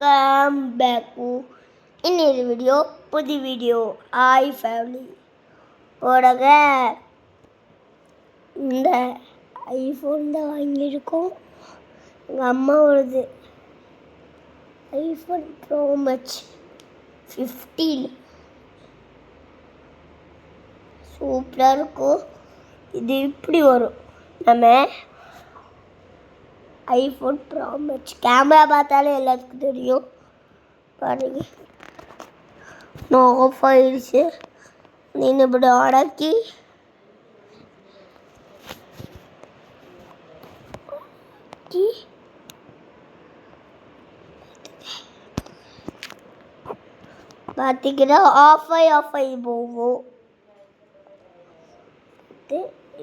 Come back to இன்னொரு video புது video hi family போடுங்க. இந்த ஐஃபோன் தான் வாங்கியிருக்கோம். எங்கள் அம்மாவோடது ஐஃபோன் ப்ரோ மேக்ஸ் 15 சூப்பராக இருக்கும். இது இப்படி வரும். நம்ம ஐஃபோன் ப்ரோ மேக்ஸ் கேமரா பார்த்தாலே எல்லாத்துக்கும் தெரியும். பாருங்க, நான் ஆஃப் ஆயிடுச்சு. நீங்கள் இப்படி அடக்கி பார்த்தீங்கன்னா ஆஃப் ஆகி போகும்.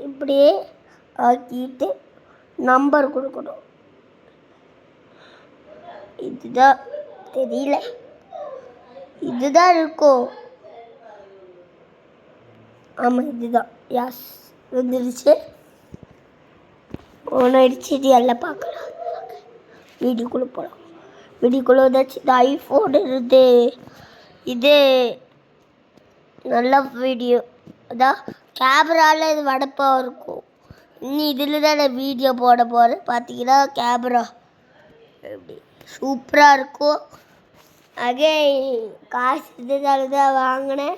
இப்படியே ஆக்கிட்டு நம்பர் கொடுக்கணும். இதுதான் தெரியல, இதுதான் இருக்கும். ஆமாம், இதுதான். யாஸ் வந்துருச்சு. ஒன்றாயிடுச்சு. இது எல்லாம் பார்க்கலாம். வீடியோக்குள்ளே போகலாம். வீடியோக்குள்ளே வந்தாச்சு. இந்த ஐஃபோன் இருந்து இது நல்ல வீடியோ. அதான் கேமராவில் இது வடப்பாக இருக்கும். இன்னும் இதில் தான் நான் வீடியோ போட போகிறேன். பார்த்தீங்கன்னா கேமரா எப்படி சூப்பராக இருக்கும். அதே காசு இதனால தான் வாங்கினேன்.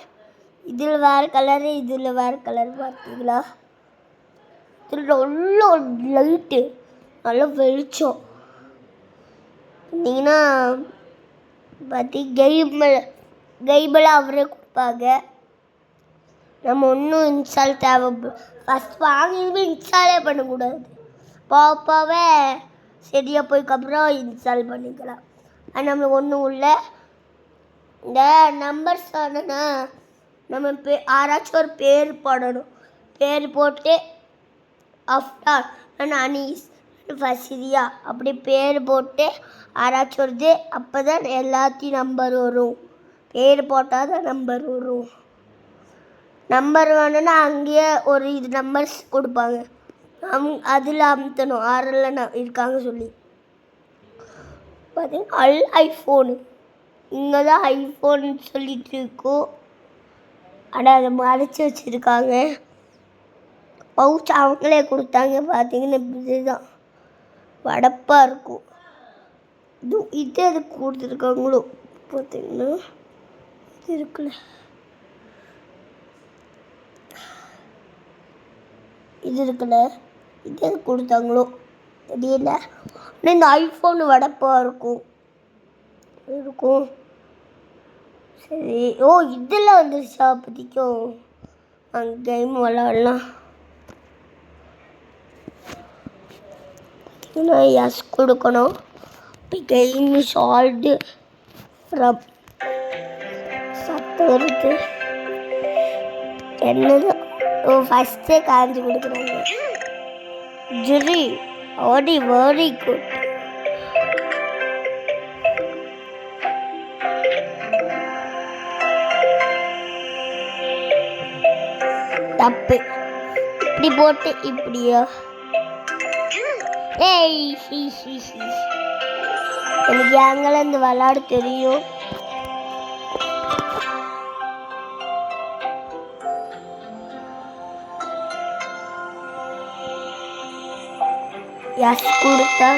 இதில் வேறு கலரு, இதில் வேறு கலர். பார்த்தீங்களா, இதில் நல்ல லைட்டு, நல்ல வெளிச்சம். பார்த்தீங்கன்னா கெய்மெல்லாம் அவரே கொடுப்பாங்க. நம்ம ஒன்றும் இன்ஸ்டால் தேவை. ஃபஸ்ட் வாங்கினது இன்ஸ்டாலே பண்ணக்கூடாது. போகவே சரியாக போய்க்கப்புறம் இன்ஸ்டால் பண்ணிக்கலாம். அது நம்மளுக்கு ஒன்றும் இல்லை. இந்த நம்பர்ஸ் ஆனா நம்ம யாராச்சும் ஒரு பேர் போடணும். பேர் போட்டு அஃப்டார் அனீஸ் ஃபசிரியா அப்படி பேர் போட்டு யாராச்சும் வருது. அப்போ தான் எல்லாத்தையும் நம்பர் வரும். பேர் போட்டால் தான் நம்பர் வரும். நம்பர் வேணும்னா அங்கேயே ஒரு இது நம்பர்ஸ் கொடுப்பாங்க. அதில் அமுத்தணும் ஆறில் இருக்காங்க சொல்லி. பார்த்தீங்கன்னா ஐஃபோனு இங்கே தான் ஐஃபோன் சொல்லிட்டு இருக்கோம். ஆனால் அதை மறைச்சி வச்சுருக்காங்க. பவுச் அவங்களே கொடுத்தாங்க. பார்த்தீங்கன்னா இதுதான் வடப்பாக இருக்கும். இது அதுக்கு கொடுத்துருக்காங்களோ. பார்த்தீங்கன்னா இது இருக்குல்ல, இது இருக்குல்ல, இது எது கொடுத்தாங்களோ தெரியல. ஆனால் இந்த ஐஃபோன் வடப்பாக இருக்கும். சரி. ஓ, இதில் வந்துருச்சா? அப்போதிக்கும் அங்கே கேம் விளாடலாம். பார்த்தீங்கன்னா எஸ் கொடுக்கணும். இப்போ கேம் சால்வ்டு. சத்தம் வருது. என்னது? ஓ, ஃபஸ்ட்டே காஞ்சி கொடுக்குறாங்க. ஜுரி வெரி குட். தப்பு. இப்படி போட்டு இப்படியா? ஏய், எனக்கு எங்களை இந்த விளையாட தெரியும். எஸ் கொடுத்தா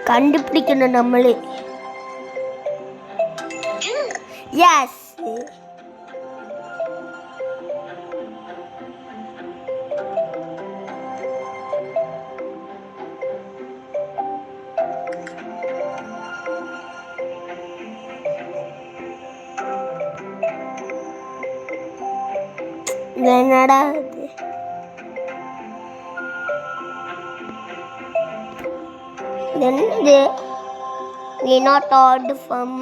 கண்டுபிடிக்கணும் நம்மளே. எஸ் என்னடா இது? என்னது? நீ not order from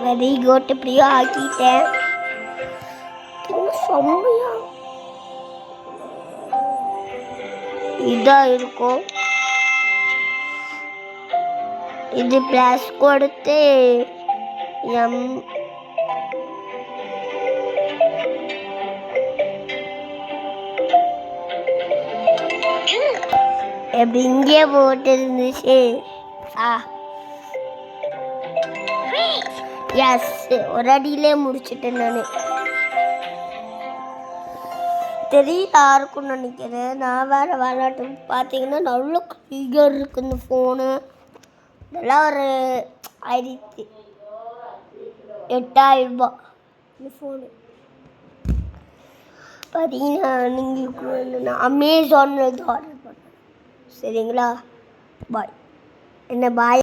very good. இப்படியும் ஆக்கிட்டேன். செம்மையா இதாக இருக்கும். இது ப்ளஸ் கொடுத்து எம் எப்படி இங்கே போட்டு இருந்துச்சு. எஸ், ஒரு அடியிலே முடிச்சுட்டேன் நான். தெரியல யாருக்கும் நினைக்கிறேன். நான் வேறு விளையாட்டு பார்த்தீங்கன்னா நல்ல கிளியர் இருக்குது இந்த ஃபோனு. இதெல்லாம் ஒரு 8,000 ரூபா இந்த ஃபோனு. பார்த்தீங்கன்னா நீங்கள் நான் அமேசானில் தான் ஆர்டர் பண்ணேன். சரிங்களா? பாய். என்ன பாய்.